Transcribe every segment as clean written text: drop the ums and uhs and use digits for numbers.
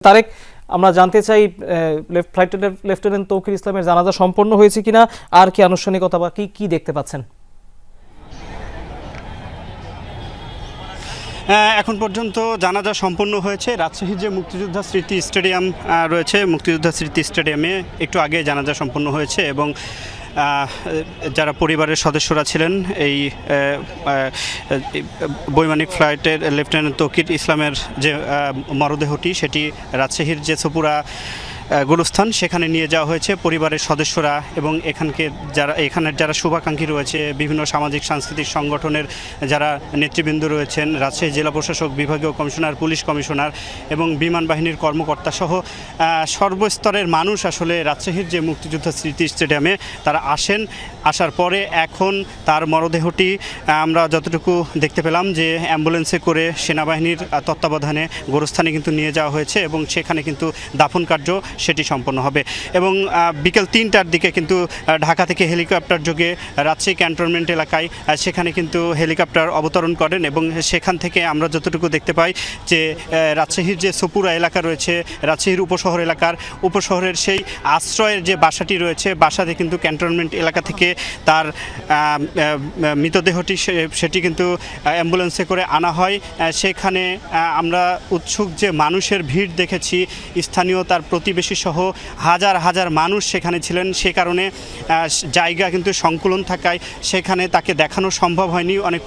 তারেক, আমরা জানতে চাই ফ্লাইট লেফটেন্যান্ট তৌকির ইসলামের জানাজা সম্পন্ন হয়েছে কিনা, আর কি আনুষ্ঠানিকতা বা কি দেখতে পাচ্ছেন? এখন পর্যন্ত জানাজা সম্পন্ন হয়েছে। রাজশাহীর যে মুক্তিযোদ্ধা স্মৃতি স্টেডিয়াম রয়েছে, মুক্তিযোদ্ধা স্মৃতি স্টেডিয়ামে একটু আগে জানাজা সম্পন্ন হয়েছে এবং যারা পরিবারের সদস্যরা ছিলেন এই বৈমানিক ফ্লাইটের লেফটেন্যান্ট তৌকির ইসলামের যে মরদেহটি সেটি রাজশাহীর যে সপুরা গুরুস্থান সেখানে নিয়ে যাওয়া হয়েছে পরিবারের সদস্যরা এবং এখানের যারা শুভাকাঙ্ক্ষী রয়েছে, বিভিন্ন সামাজিক সাংস্কৃতিক সংগঠনের যারা নেতৃবৃন্দ রয়েছেন, রাজশাহী জেলা প্রশাসক, বিভাগীয় কমিশনার, পুলিশ কমিশনার এবং বিমান বাহিনীর কর্মকর্তা সহ সর্বস্তরের মানুষ আসলে রাজশাহীর যে মুক্তিযোদ্ধা স্মৃতি স্টেডিয়ামে তারা আসার পরে এখন তার মরদেহটি আমরা যতটুকু দেখতে পেলাম যে অ্যাম্বুলেন্সে করে সেনাবাহিনীর তত্ত্বাবধানে গোরস্থানে কিন্তু নিয়ে যাওয়া হয়েছে এবং সেখানে কিন্তু দাফন কার্য সেটি সম্পন্ন হবে এবং বিকেল ৩টার দিকে কিন্তু ঢাকা থেকে হেলিকপ্টার যোগে রাজশাহী ক্যান্টনমেন্ট এলাকায় সেখানে কিন্তু হেলিকপ্টার অবতরণ করেন এবং সেখান থেকে আমরা যতটুকু দেখতে পাই যে রাজশাহীর যে সপুরা এলাকা রয়েছে, রাজশাহীর উপশহরের সেই আশ্রয়ের যে বাসাটি রয়েছে, বাসাতে কিন্তু ক্যান্টনমেন্ট এলাকা থেকে তার মৃতদেহটি সেটি কিন্তু অ্যাম্বুলেন্সে করে আনা হয়। সেখানে আমরা উৎসুক যে মানুষের ভিড় দেখেছি, স্থানীয় তার প্রতিবেশী সহ হাজার হাজার মানুষ সেখানে ছিলেন। সে কারণে জায়গা কিন্তু সংকুলন থাকায় সেখানে তাকে দেখানো সম্ভব হয়নি। অনেক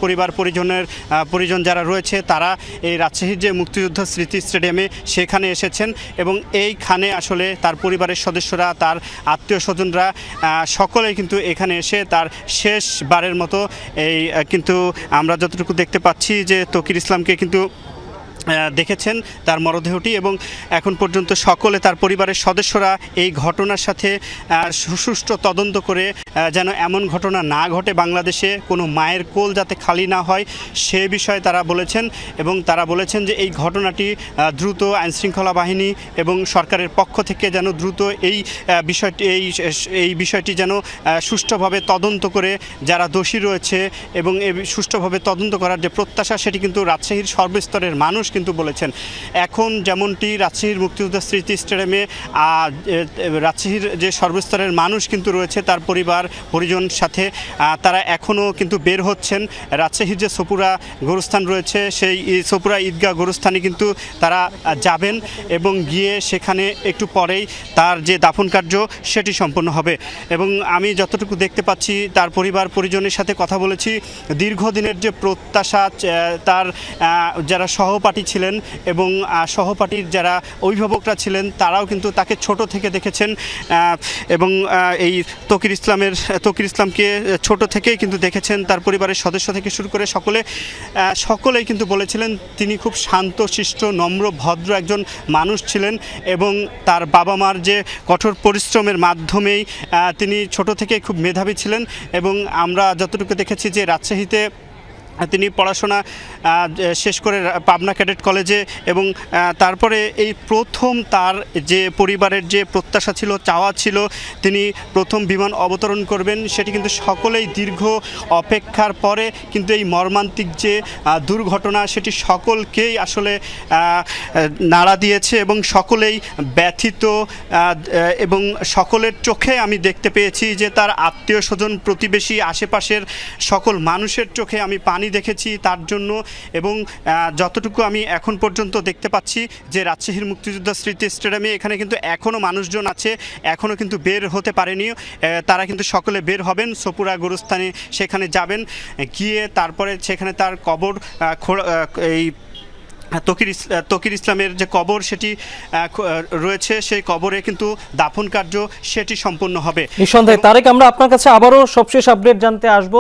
পরিজন যারা রয়েছে তারা এই রাজশাহীর যে মুক্তিযোদ্ধা স্মৃতি স্টেডিয়ামে সেখানে এসেছেন এবং এইখানে আসলে তার পরিবারের সদস্যরা, তার আত্মীয় স্বজনরা সকলেই কিন্তু এখানে এসে তার শেষবারের মতো কিন্তু আমরা যতটুকু দেখতে পাচ্ছি যে তৌকির ইসলামকে কিন্তু দেখেছেন তার মরদেহটি এবং এখন পর্যন্ত সকলে তার পরিবারের সদস্যরা এই ঘটনার সাথে সুষ্ঠু তদন্ত করে যেন এমন ঘটনা না ঘটে, বাংলাদেশে কোনো মায়ের কোল যাতে খালি না হয় সে বিষয়ে তারা বলেছেন এবং তারা বলেছেন যে এই ঘটনাটি দ্রুত আইনশৃঙ্খলা বাহিনী এবং সরকারের পক্ষ থেকে যেন দ্রুত এই বিষয়টি যেন সুষ্ঠুভাবে তদন্ত করে যারা দোষী রয়েছে এবং সুষ্ঠুভাবে তদন্ত করার যে প্রত্যাশা সেটি কিন্তু রাজশাহীর সর্বস্তরের মানুষ কিন্তু বলেছেন। এখন যেমনটি রাজশাহীর মুক্তিযোদ্ধা স্মৃতি স্টেডিয়ামে রাজশাহীর যে সর্বস্তরের মানুষ কিন্তু রয়েছে তার পরিজন সাথে তারা এখনও কিন্তু বের হচ্ছেন। রাজশাহীর যে সপুরা গোরস্থান রয়েছে সেই সপুরা ঈদগাহ গোরস্থানে কিন্তু তারা যাবেন এবং গিয়ে সেখানে একটু পরেই তার যে দাফন কার্য সেটি সম্পন্ন হবে এবং আমি যতটুকু দেখতে পাচ্ছি তার পরিজনের সাথে কথা বলেছি। দীর্ঘদিনের যে প্রত্যাশা, তার যারা সহপাঠী ছিলেন এবং সহপাঠীর যারা অভিভাবকরা ছিলেন তারাও কিন্তু তাকে ছোট থেকে দেখেছেন এবং এই তৌকির ইসলামকে ছোট থেকেই কিন্তু দেখেছেন। তার পরিবারের সদস্য থেকে শুরু করে সকলেই কিন্তু বলেছিলেন তিনি খুব শান্ত শিষ্ট, নম্র, ভদ্র একজন মানুষ ছিলেন এবং তার বাবা মার যে কঠোর পরিশ্রমের মাধ্যমেই তিনি ছোট থেকেই খুব মেধাবী ছিলেন এবং আমরা যতটুকু দেখেছি যে রাজশাহীতে তিনি পড়াশোনা শেষ করে পাবনা ক্যাডেট কলেজে এবং তারপরে এই প্রথম তার যে পরিবারের যে প্রত্যাশা ছিল, চাওয়া ছিল তিনি প্রথম বিমান অবতরণ করবেন, সেটি কিন্তু সকলেই দীর্ঘ অপেক্ষার পরে কিন্তু এই মর্মান্তিক যে দুর্ঘটনা সেটি সকলকেই আসলে নাড়া দিয়েছে এবং সকলেই ব্যথিত এবং সকলের চোখে আমি দেখতে পেয়েছি যে তার আত্মীয় স্বজন, প্রতিবেশী, আশেপাশের সকল মানুষের চোখে আমি পানি দেখেছি তার জন্য এবং যতটুকু আমি এখন পর্যন্ত দেখতে পাচ্ছি যে রাজশাহীর মুক্তিযোদ্ধা স্মৃতি স্টেডিয়ামে এখানে কিন্তু এখনও মানুষজন আছে, এখনও কিন্তু বের হতে পারেনি। তারা কিন্তু সকলে বের হবেন, সপুরা গোরস্থানে সেখানে যাবেন, গিয়ে তারপরে সেখানে তার কবর এই তৌকির ইসলামের যে কবর সেটি রয়েছে সেই কবরে কিন্তু দাফন কার্য সেটি সম্পন্ন হবে। নিঃসন্দেহে তারেক, আমরা আপনার কাছে আবারও সবশেষ আপডেট জানতে আসবো।